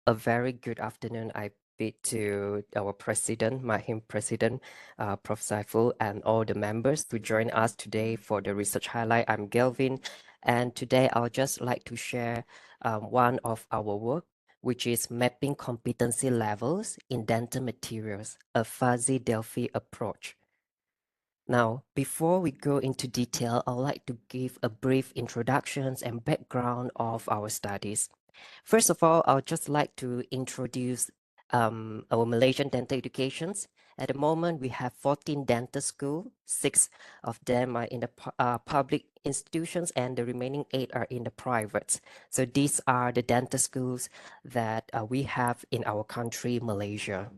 A very good afternoon. I bid to our president, Mahim President, Prof. Saiful, and all the members to join us today for the research highlight. I'm Galvin, and today I'll just like to share one of our work, which is mapping competency levels in dental materials, a fuzzy Delphi approach. Now, before we go into detail, I'd like to give a brief introductions and background of our studies. First of all, I'd just like to introduce our Malaysian dental educations. At the moment, we have 14 dental schools. 6 of them are in the public institutions and the remaining 8 are in the privates. So these are the dental schools that we have in our country, Malaysia.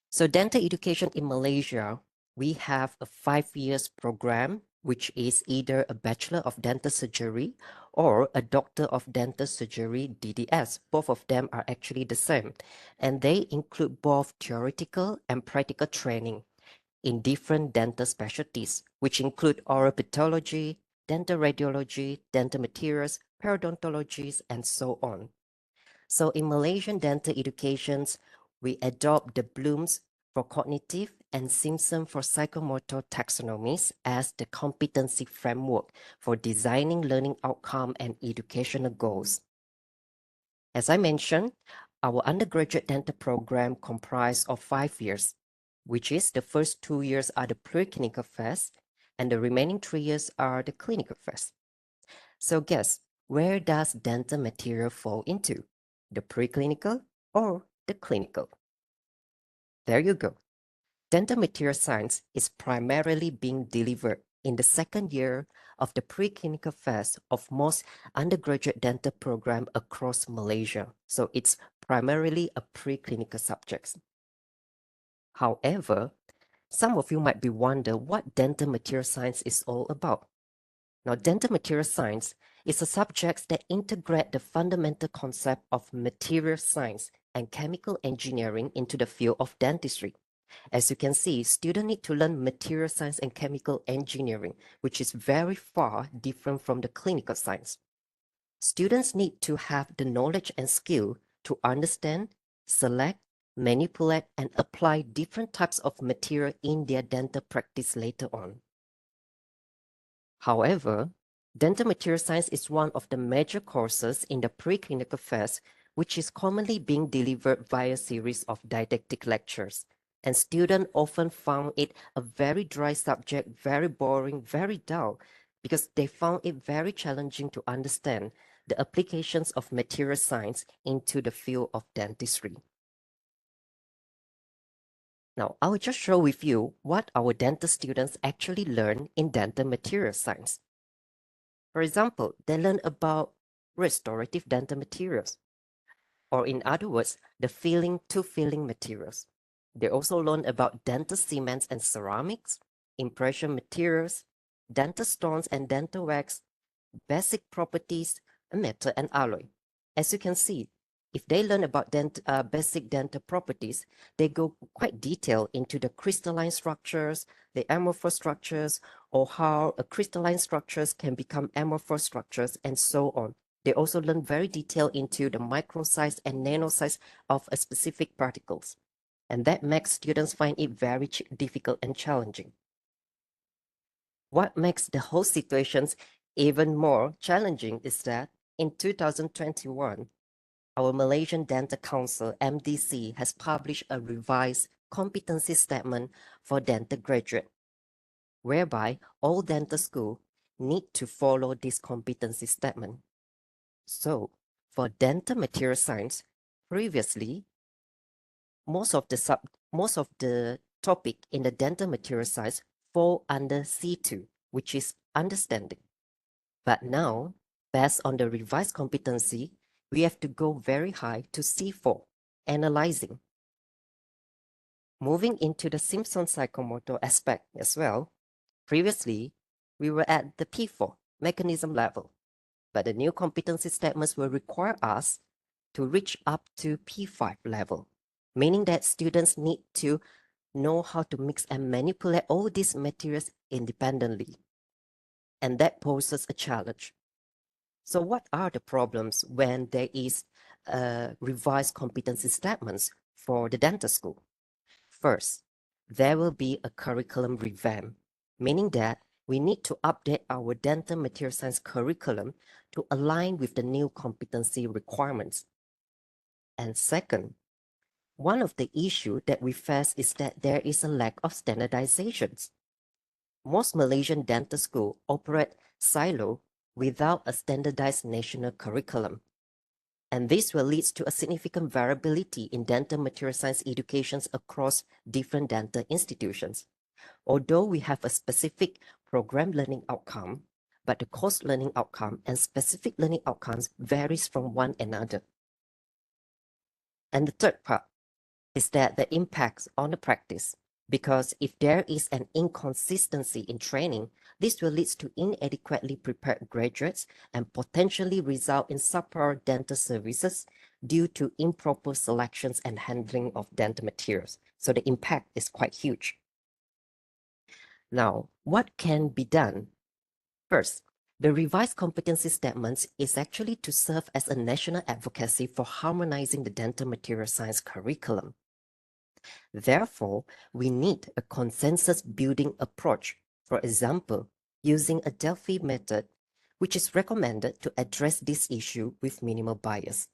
So dental education in Malaysia, we have a 5 years program, which is either a Bachelor of Dental Surgery or a Doctor of Dental Surgery DDS. Both of them are actually the same. And they include both theoretical and practical training in different dental specialties, which include oral pathology, dental radiology, dental materials, periodontology, and so on. So in Malaysian dental educations, we adopt the Bloom's for cognitive and Simpson for psychomotor taxonomies as the competency framework for designing learning outcome and educational goals. As I mentioned, our undergraduate dental program comprised of 5 years, which is the first 2 years are the preclinical phase and the remaining 3 years are the clinical phase. So guess, where does dental material fall into? The preclinical or the clinical? There you go. Dental material science is primarily being delivered in the second year of the preclinical phase of most undergraduate dental program across Malaysia. So it's primarily a preclinical subject. However, some of you might be wonder what dental material science is all about. Now, dental material science is a subject that integrate the fundamental concept of material science and chemical engineering into the field of dentistry. As you can see, students need to learn material science and chemical engineering, which is very far different from the clinical science. Students need to have the knowledge and skill to understand, select, manipulate, and apply different types of material in their dental practice later on. However, dental material science is one of the major courses in the preclinical phase, which is commonly being delivered via a series of didactic lectures. And students often found it a very dry subject, very boring, very dull, because they found it very challenging to understand the applications of material science into the field of dentistry. Now, I will just show with you what our dental students actually learn in dental material science. For example, they learn about restorative dental materials, or in other words, the filling to filling materials. They also learn about dental cements and ceramics, impression materials, dental stones and dental wax, basic properties, metal and alloy. As you can see, if they learn about basic dental properties, they go quite detailed into the crystalline structures, the amorphous structures, or how a crystalline structures can become amorphous structures, and so on. They also learn very detailed into the micro size and nano size of a specific particles. And that makes students find it very difficult and challenging. What makes the whole situations even more challenging is that in 2021, our Malaysian Dental Council, MDC, has published a revised competency statement for dental graduate, whereby all dental schools need to follow this competency statement. So, for dental material science, previously, most of the topic in the dental material science fall under C2, which is understanding. But now, based on the revised competency, we have to go very high to C4, analyzing. Moving into the Simpson psychomotor aspect as well, previously, we were at the P4, mechanism level, but the new competency statements will require us to reach up to P5 level, meaning that students need to know how to mix and manipulate all these materials independently. And that poses a challenge. So what are the problems when there is revised competency statements for the dental school. First, there will be a curriculum revamp, meaning that we need to update our dental material science curriculum to align with the new competency requirements. And second, one of the issues that we face is that there is a lack of standardizations. Most Malaysian dental schools operate silo without a standardized national curriculum. And this will lead to a significant variability in dental material science educations across different dental institutions. Although we have a specific program learning outcome, but the course learning outcome and specific learning outcomes varies from one another. And the third part is that the impacts on the practice, because if there is an inconsistency in training, this will lead to inadequately prepared graduates and potentially result in subpar dental services due to improper selections and handling of dental materials. So the impact is quite huge. Now, what can be done? First, the revised competency statements is actually to serve as a national advocacy for harmonizing the dental material science curriculum. Therefore, we need a consensus building approach, for example, using a Delphi method, which is recommended to address this issue with minimal bias.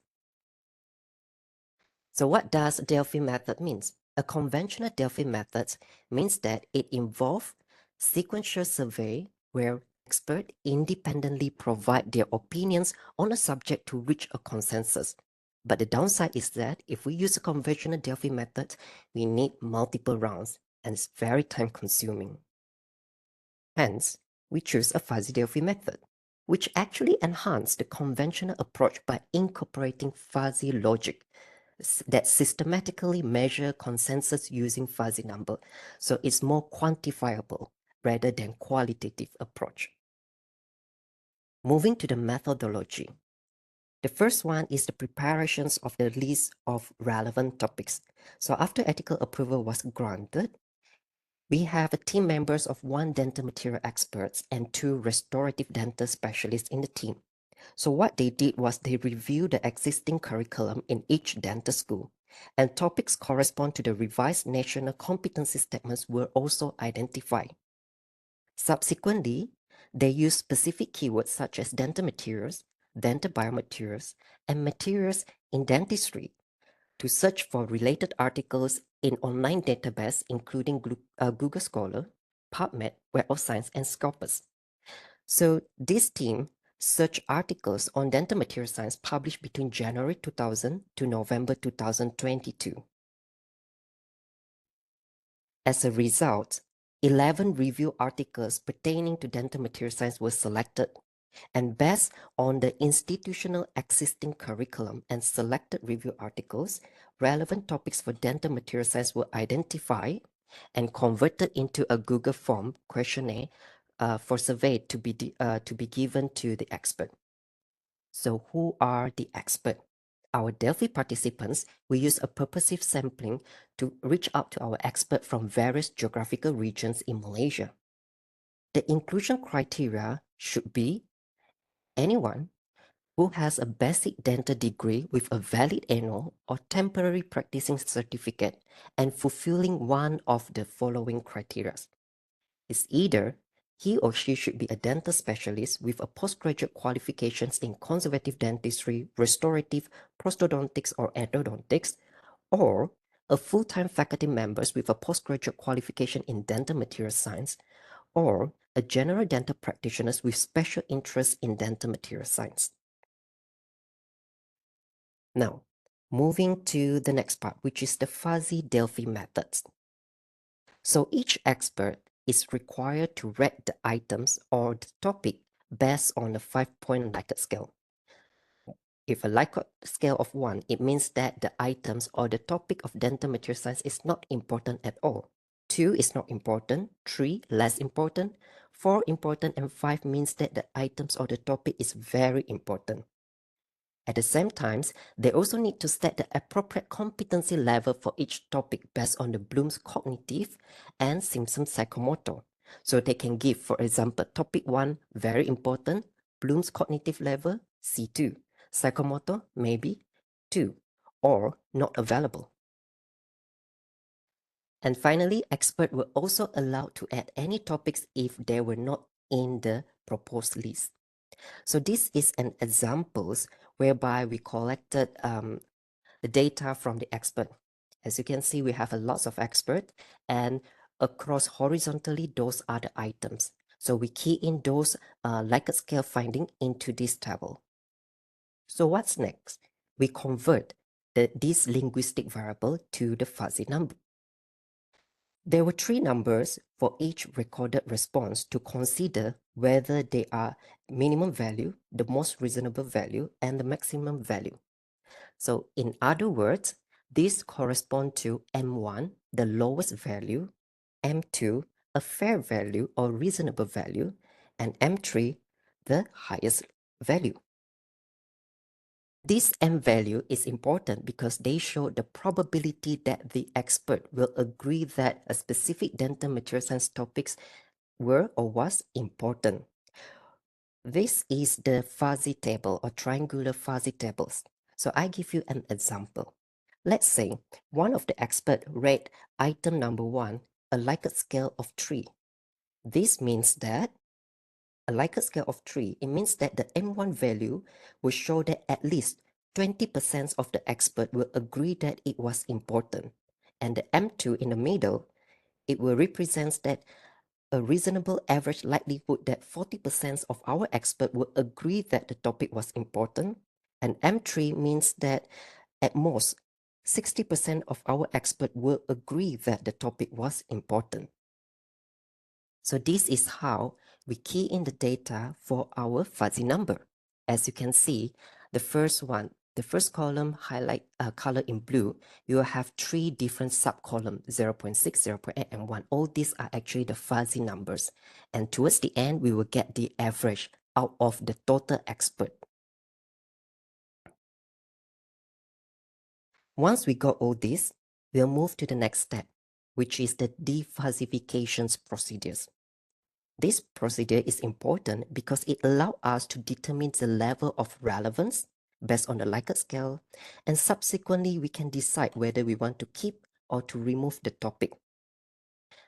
So what does Delphi method means? A conventional Delphi method means that it involves sequential survey where experts independently provide their opinions on a subject to reach a consensus. But the downside is that if we use a conventional Delphi method, we need multiple rounds and it's very time consuming. Hence, we choose a fuzzy Delphi method, which actually enhances the conventional approach by incorporating fuzzy logic that systematically measure consensus using fuzzy number. So it's more quantifiable rather than qualitative approach. Moving to the methodology. The first one is the preparations of the list of relevant topics. So after ethical approval was granted, we have a team members of 1 dental material experts and 2 restorative dental specialists in the team. So what they did was they reviewed the existing curriculum in each dental school, and topics correspond to the revised national competency statements were also identified. Subsequently, they used specific keywords such as dental materials, dental biomaterials, and materials in dentistry to search for related articles in online database including Google Scholar, PubMed, Web of Science, and Scopus. So this team searched articles on dental material science published between January 2000 to November 2022. As a result, 11 review articles pertaining to dental material science were selected, and based on the institutional existing curriculum and selected review articles, relevant topics for dental material science were identified and converted into a Google form questionnaire for survey to be given to the expert. So who are the experts? Our Delphi participants, we use a purposive sampling to reach out to our expert from various geographical regions in Malaysia. The inclusion criteria should be anyone who has a basic dental degree with a valid annual or temporary practicing certificate and fulfilling one of the following criteria. It's either he or she should be a dental specialist with a postgraduate qualifications in conservative dentistry, restorative, prosthodontics, or endodontics, or a full-time faculty member with a postgraduate qualification in dental material science, or a general dental practitioner with special interest in dental material science. Now, moving to the next part, which is the fuzzy Delphi methods. So each expert is required to rate the items or the topic based on a 5-point Likert scale. If a Likert scale of 1, it means that the items or the topic of dental material science is not important at all. 2 is not important, 3 less important, 4 important, and 5 means that the items or the topic is very important. At the same time, they also need to set the appropriate competency level for each topic based on the Bloom's cognitive and Simpson's psychomotor. So they can give, for example, topic 1, very important, Bloom's cognitive level, C2. Psychomotor, maybe 2, or not available. And finally, experts were also allowed to add any topics if they were not in the proposed list. So this is an examples whereby we collected the data from the expert. As you can see, we have a lots of experts, and across horizontally, those are the items. So we key in those Likert scale finding into this table. So what's next? We convert this linguistic variable to the fuzzy number. There were 3 numbers for each recorded response to consider whether they are minimum value, the most reasonable value, and the maximum value. So in other words, these correspond to M1, the lowest value, M2, a fair value or reasonable value, and M3, the highest value. This M value is important because they show the probability that the expert will agree that a specific dental material science topics were or was important. This is the fuzzy table or triangular fuzzy tables. So I give you an example. Let's say one of the experts rate item number 1 a Likert scale of 3. This means that a Likert scale of 3, it means that the M1 value will show that at least 20% of the expert will agree that it was important. And the M2 in the middle, it will represent that a reasonable average likelihood that 40% of our expert will agree that the topic was important. And M3 means that at most 60% of our expert will agree that the topic was important. So this is how we key in the data for our fuzzy number. As you can see, the first column highlight color in blue, you will have 3 different sub-columns, 0.6, 0.8, and 1. All these are actually the fuzzy numbers. And towards the end, we will get the average out of the total expert. Once we got all this, we'll move to the next step, which is the defuzzification procedures. This procedure is important because it allows us to determine the level of relevance based on the Likert scale, and subsequently we can decide whether we want to keep or to remove the topic.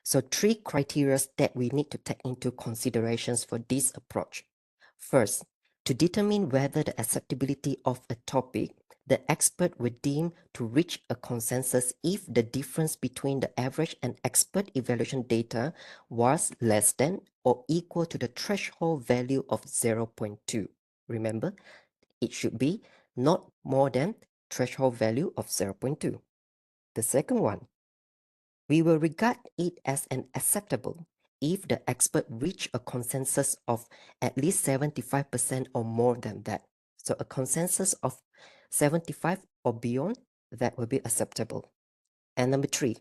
So 3 criteria that we need to take into considerations for this approach. First, to determine whether the acceptability of a topic, the expert will deem to reach a consensus if the difference between the average and expert evaluation data was less than or equal to the threshold value of 0.2. Remember, it should be not more than threshold value of 0.2. The second one, we will regard it as an acceptable if the expert reach a consensus of at least 75% or more than that. So a consensus of 75 or beyond, that will be acceptable. And number 3,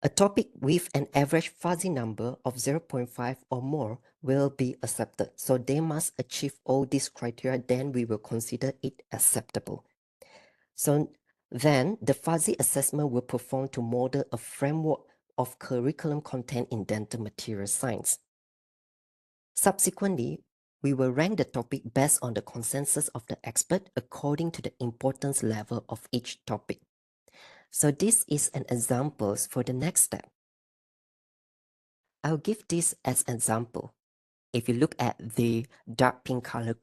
a topic with an average fuzzy number of 0.5 or more will be accepted. So they must achieve all these criteria, then we will consider it acceptable. So then the fuzzy assessment will perform to model a framework of curriculum content in dental material science. Subsequently, we will rank the topic based on the consensus of the expert according to the importance level of each topic. So this is an example for the next step. I'll give this as an example. If you look at the dark pink color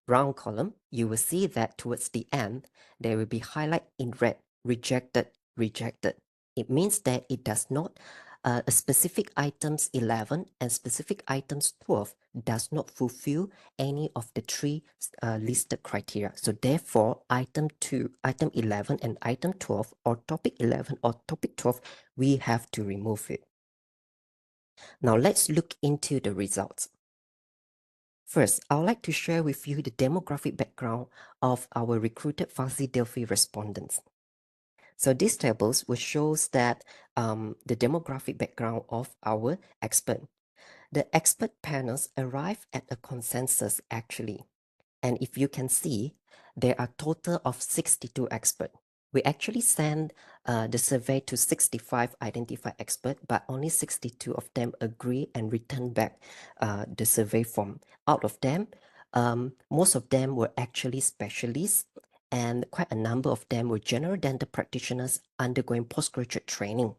round column, you will see that towards the end, there will be highlight in red, rejected, rejected. It means that it does not, a specific items 11 and specific items 12 does not fulfill any of the 3 listed criteria. So therefore, item 11 and item 12 or topic 11 or topic 12, we have to remove it. Now let's look into the results. First, I would like to share with you the demographic background of our recruited fuzzy Delphi respondents. So these tables will show that the demographic background of our expert. The expert panels arrive at a consensus actually. And if you can see, there are total of 62 experts. We actually send the survey to 65 identified experts, but only 62 of them agree and return back the survey form. Out of them, Most of them were actually specialists, and quite a number of them were general dental practitioners undergoing postgraduate training.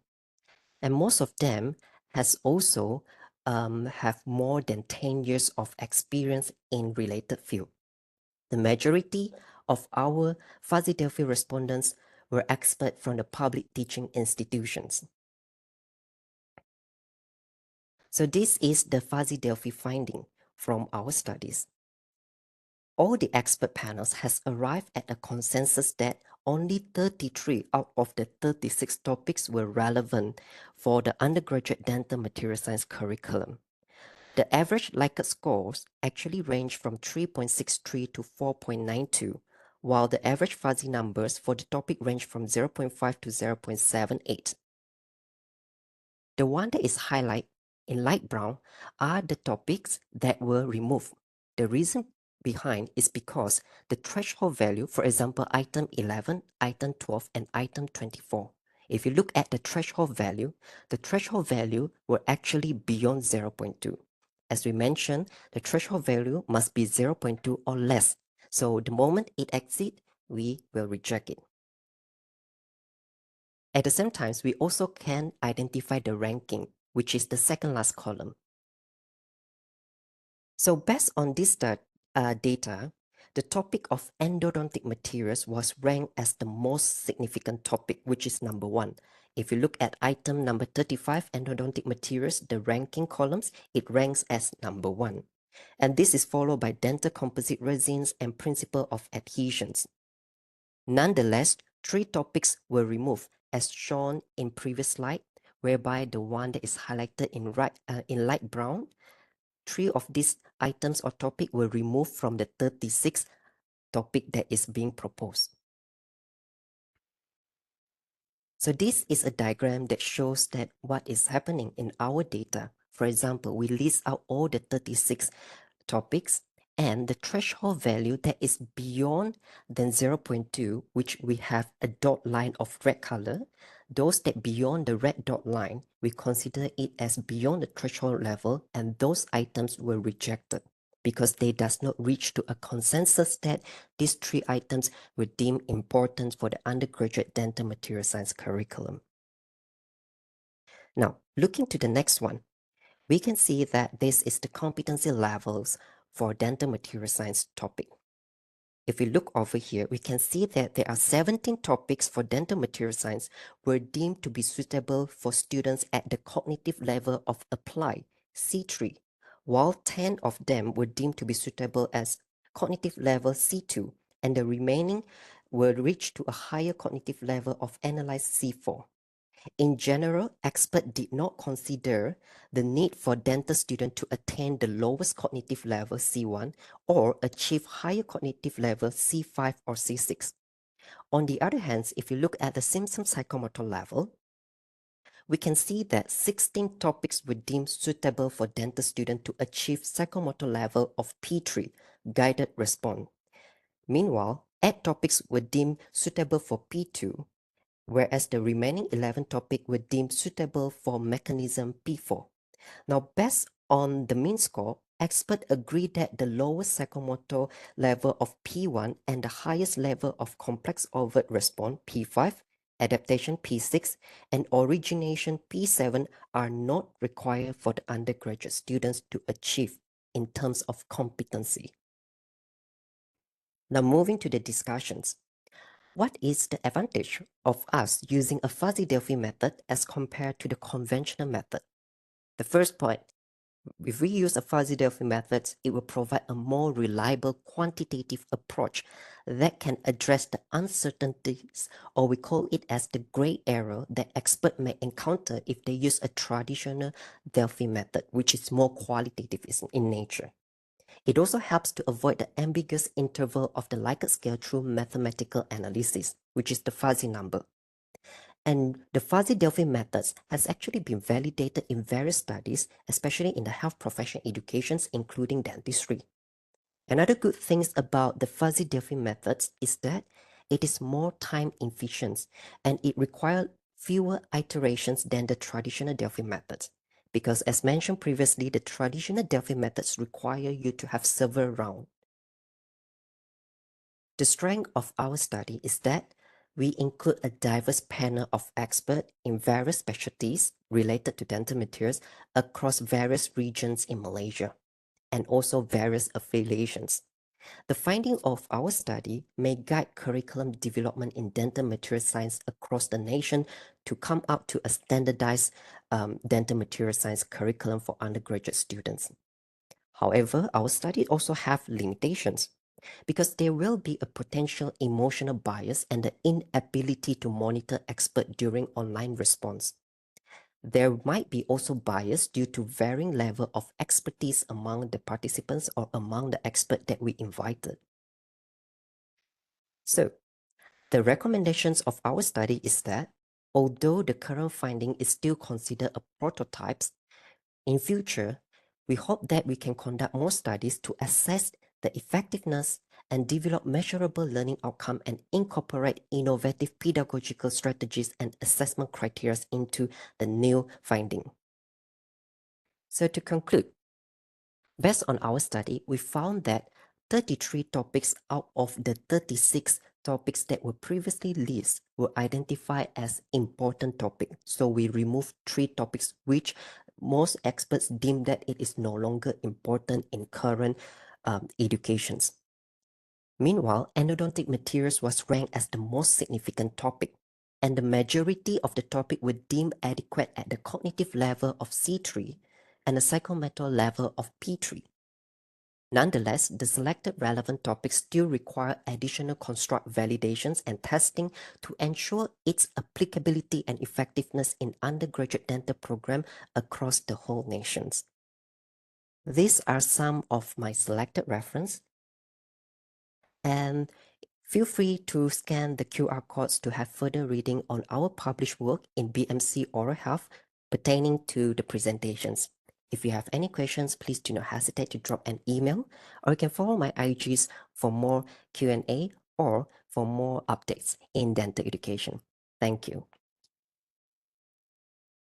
And most of them has also have more than 10 years of experience in related field. The majority of our Fuzzy Delphi respondents were experts from the public teaching institutions. So this is the Fuzzy Delphi finding from our studies. All the expert panels has arrived at a consensus that only 33 out of the 36 topics were relevant for the undergraduate dental material science curriculum. The average Likert scores actually range from 3.63 to 4.92, while the average fuzzy numbers for the topic range from 0.5 to 0.78. The one that is highlighted in light brown are the topics that were removed. The reason behind is because the threshold value, for example, item 11, item 12, and item 24. If you look at the threshold value were actually beyond 0.2. As we mentioned, the threshold value must be 0.2 or less. So the moment it exceeds, we will reject it. At the same time, we also can identify the ranking, which is the second last column. So based on this data, the topic of endodontic materials was ranked as the most significant topic, which is number 1. If you look at item number 35, endodontic materials, the ranking columns, it ranks as number 1. And this is followed by dental composite resins and principle of adhesions. Nonetheless, 3 topics were removed as shown in previous slide, whereby the one that is highlighted in light brown, 3 of these items or topic were removed from the 36 topic that is being proposed. So this is a diagram that shows that what is happening in our data. For example, we list out all the 36 topics and the threshold value that is beyond than 0.2, which we have a dot line of red color. Those that beyond the red dot line, we consider it as beyond the threshold level, and those items were rejected because they does not reach to a consensus that these 3 items were deemed important for the undergraduate dental material science curriculum. Now, looking to the next one, we can see that this is the competency levels for dental material science topic. If we look over here, we can see that there are 17 topics for dental material science were deemed to be suitable for students at the cognitive level of applied C3, while 10 of them were deemed to be suitable as cognitive level C2, and the remaining were reached to a higher cognitive level of analyzed C4. In general, experts did not consider the need for dental students to attain the lowest cognitive level C1 or achieve higher cognitive level C5 or C6. On the other hand, if you look at the symptom psychomotor level, we can see that 16 topics were deemed suitable for dental students to achieve psychomotor level of P3, guided response. Meanwhile, 8 topics were deemed suitable for P2, whereas the remaining 11 topics were deemed suitable for mechanism P4. Now, based on the mean score, experts agree that the lowest psychomotor level of P1 and the highest level of complex overt response P5, adaptation P6, and origination P7 are not required for the undergraduate students to achieve in terms of competency. Now, moving to the discussions. What is the advantage of us using a fuzzy Delphi method as compared to the conventional method? The first point, if we use a fuzzy Delphi method, it will provide a more reliable quantitative approach that can address the uncertainties, or we call it as the gray area that experts may encounter if they use a traditional Delphi method, which is more qualitative in nature. It also helps to avoid the ambiguous interval of the Likert scale through mathematical analysis, which is the fuzzy number. And the fuzzy Delphi methods has actually been validated in various studies, especially in the health profession educations, including dentistry. Another good thing about the fuzzy Delphi methods is that it is more time efficient and it requires fewer iterations than the traditional Delphi methods. Because as mentioned previously, the traditional Delphi methods require you to have several rounds. The strength of our study is that we include a diverse panel of experts in various specialties related to dental materials across various regions in Malaysia and also various affiliations. The finding of our study may guide curriculum development in dental material science across the nation to come up to a standardized dental material science curriculum for undergraduate students. However, our study also have limitations because there will be a potential emotional bias and the inability to monitor expert during online response. There might be also bias due to varying level of expertise among the participants or among the expert that we invited. So, the recommendations of our study is that although the current finding is still considered a prototype, in future, we hope that we can conduct more studies to assess the effectiveness and develop measurable learning outcome and incorporate innovative pedagogical strategies and assessment criteria into the new finding. So to conclude, based on our study, we found that 33 topics out of the 36 topics that were previously listed were identified as important topics. So we removed 3 topics which most experts deem that it is no longer important in current educations. Meanwhile, endodontic materials was ranked as the most significant topic, and the majority of the topic were deemed adequate at the cognitive level of C3 and the psychomotor level of P3. Nonetheless, the selected relevant topics still require additional construct validations and testing to ensure its applicability and effectiveness in undergraduate dental program across the whole nations. These are some of my selected reference, and feel free to scan the QR codes to have further reading on our published work in BMC Oral Health pertaining to the presentations. If you have any questions, please do not hesitate to drop an email, or you can follow my IGs for more Q&A or for more updates in dental education. Thank you.